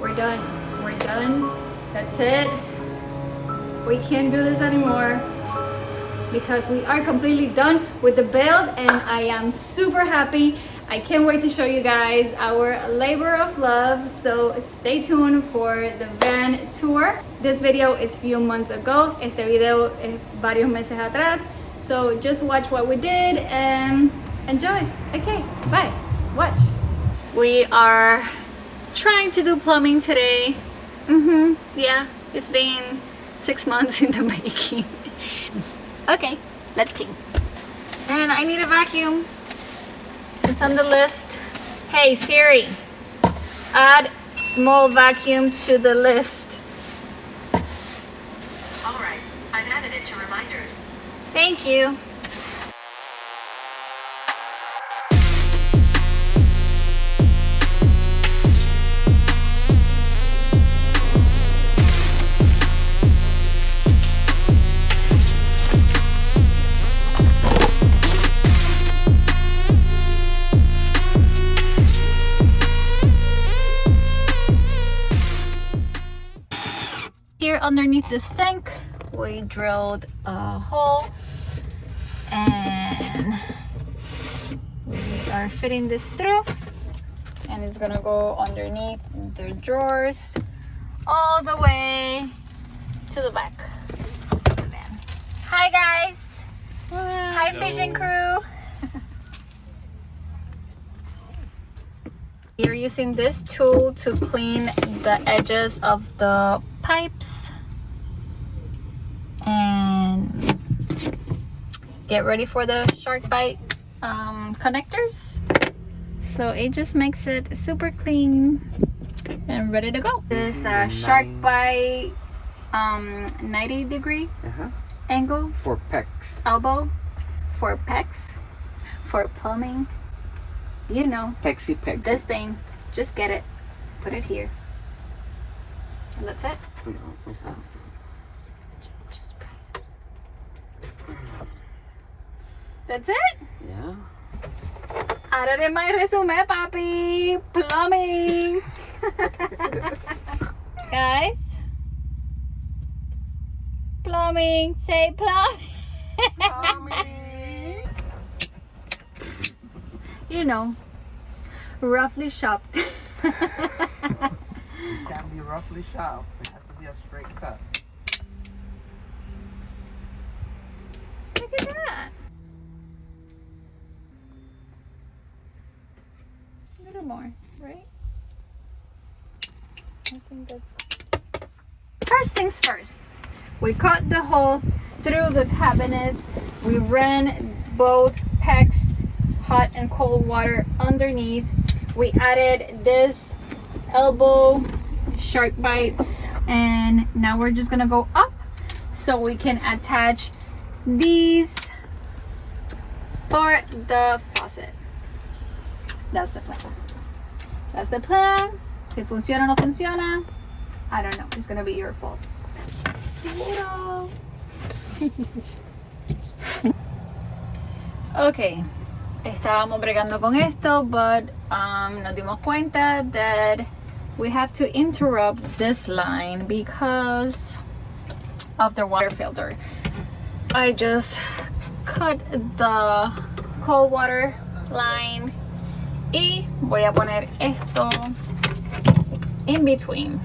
we're done. We're done. That's it. We can't do this anymore because we are completely done with the build, and I am super happy. I can't wait to show you guys our labor of love, so stay tuned for the van tour. This video is a few months ago. Este video es varios meses atrás, so just watch what we did and enjoy. Okay, bye. Watch. We are trying to do plumbing today. Yeah, it's been 6 months in the making. Okay, let's clean. And I need a vacuum. It's on the list. Hey Siri, add small vacuum to the list. All right, I've added it to reminders. Thank you. Here underneath the sink, we drilled a hole and we are fitting this through, and it's gonna go underneath the drawers all the way to the back of the van. Hi guys! Hi fishing crew! You're using this tool to clean the edges of the pipes and get ready for the shark bite connectors. So it just makes it super clean and ready to go. This shark bite 90-degree angle for pecs, elbow for pecs, for plumbing. You know, pexy. this thing, just get it, put it here, and that's it. Just press it. That's it. Yeah. Ahora de my resume, papi. Plumbing. Guys, plumbing. Say plumbing. You know, roughly chopped. It can't be roughly chopped. It has to be a straight cut. Look at that. A little more, right? I think that's... First things first. We cut the hole through the cabinets. We ran both pecs, hot and cold water underneath. We added this elbow shark bites, and now we're just gonna go up so we can attach these for the faucet. That's the plan. That's the plan. Si funciona o no funciona, I don't know. It's gonna be your fault. Okay. Estábamos bregando con esto, but nos dimos cuenta that we have to interrupt this line because of the water filter. I just cut the cold water line y voy a poner esto in between.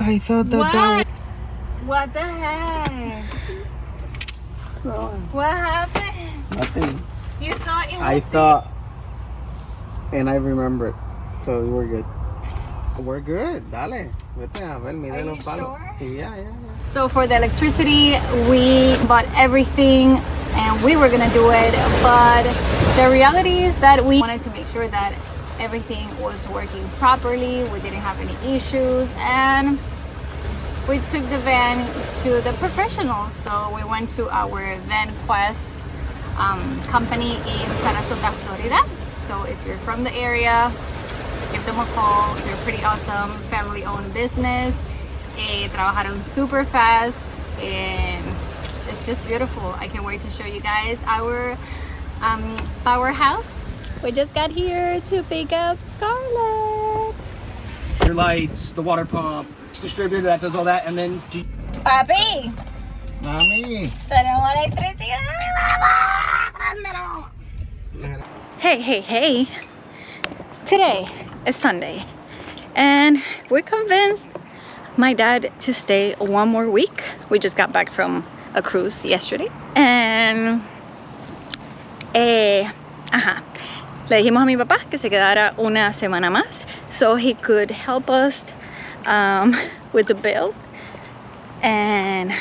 I thought that What the heck? What happened? nothing. You thought it was I thought, and I remembered. So we're good. We're good. Dale. Vete a ver, mide los palos. Sí, yeah. So for the electricity, we bought everything and we were gonna do it, but the reality is that we wanted to make sure that everything was working properly. We didn't have any issues, and we took the van to the professionals. So we went to our Van Quest company in Sarasota, Florida. So if you're from the area, give them a call. They're pretty awesome, family-owned business. Trabajaron super fast, and it's just beautiful. I can't wait to show you guys our powerhouse. We just got here to pick up Scarlett. Your lights, the water pump, distributor that does all that, and then Papi, Mami. tenemos electricidad. Hey. Today is Sunday, and we're convinced my dad to stay one more week. We just got back from a cruise yesterday, and le dijimos a mi papá que se quedara una semana más so he could help us with the bill, and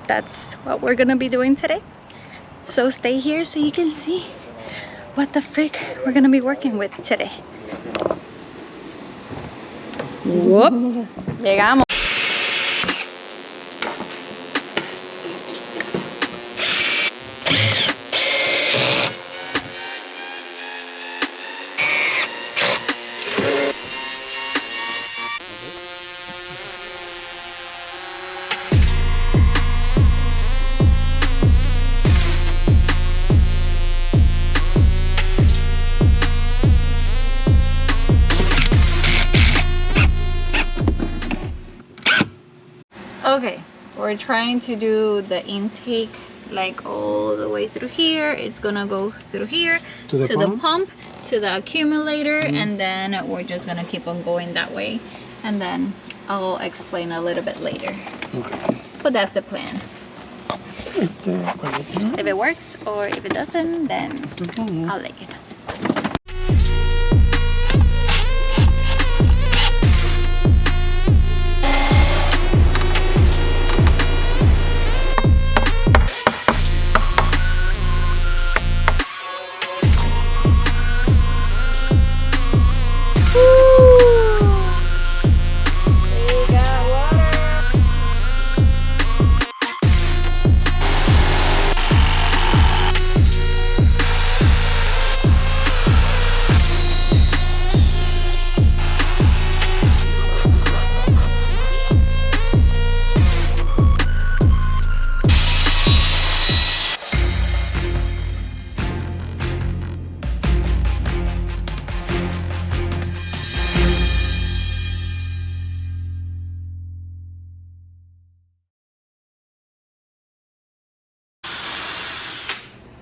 that's what we're gonna be doing today. So stay here so you can see what the frick we're gonna be working with today. Whoop, llegamos. Okay, we're trying to do the intake like all the way through here. It's gonna go through here To the pump? to the accumulator, and then we're just gonna keep on going that way, and then I'll explain a little bit later. Okay. But that's the plan. If it works or if it doesn't, then I'll let you know.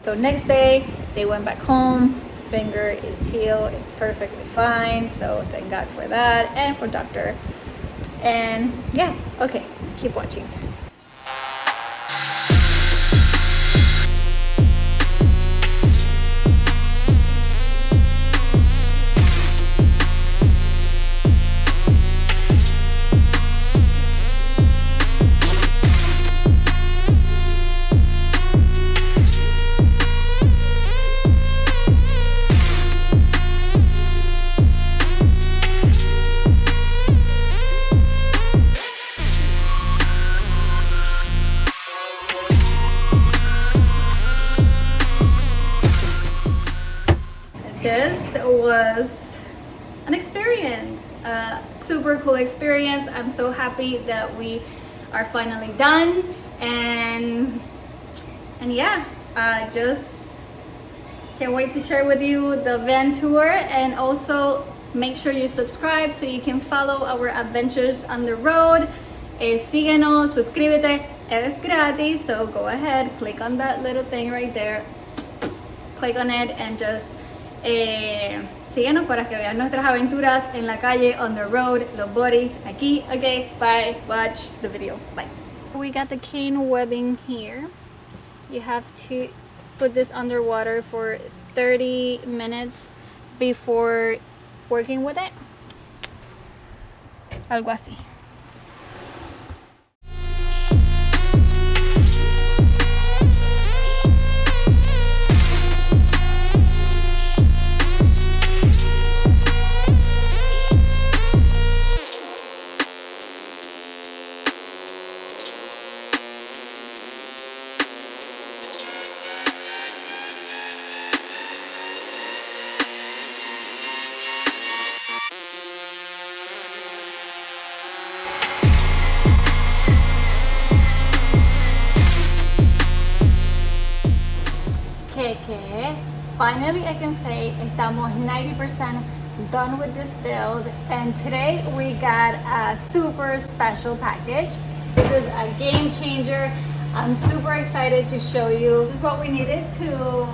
So next day, they went back home. Finger is healed. It's perfectly fine. So thank God for that, and for doctor. And yeah, okay, keep watching. This was an experience, a super cool experience. I'm so happy that we are finally done, and yeah, just can't wait to share with you the van tour, and also make sure you subscribe so you can follow our adventures on the road. Síguenos, suscríbete, es gratis, so go ahead, click on that little thing right there, click on it, and just síguenos para que vean nuestras aventuras en la calle, on the road, los boris, aquí. Okay, bye, watch the video, bye. We got the cane webbing here. You have to put this underwater for 30 minutes before working with it. Algo así. Okay, finally I can say estamos 90% done with this build, and today we got a super special package. This is a game changer. I'm super excited to show you. This is what we needed to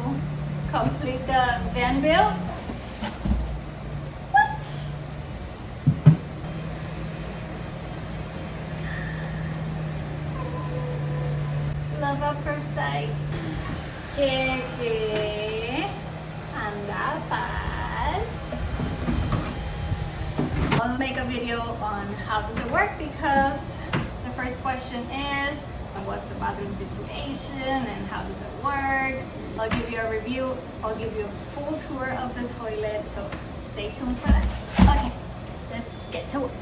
complete the van build. What? Love at first sight. ¿Qué anda pal? I'll make a video on how does it work, because the first question is what's the bathroom situation and how does it work. I'll give you a review. I'll give you a full tour of the toilet, so stay tuned for that. Okay, let's get to work.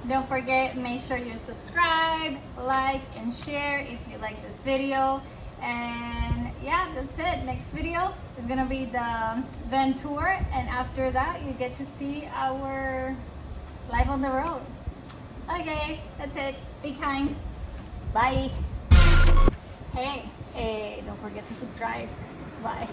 Don't forget, make sure you subscribe, like, and share if you like this video. And yeah, that's it. Next video is gonna be the van tour, and after that you get to see our life on the road. Okay, that's it. Be kind. Bye. Hey, don't forget to subscribe. Bye.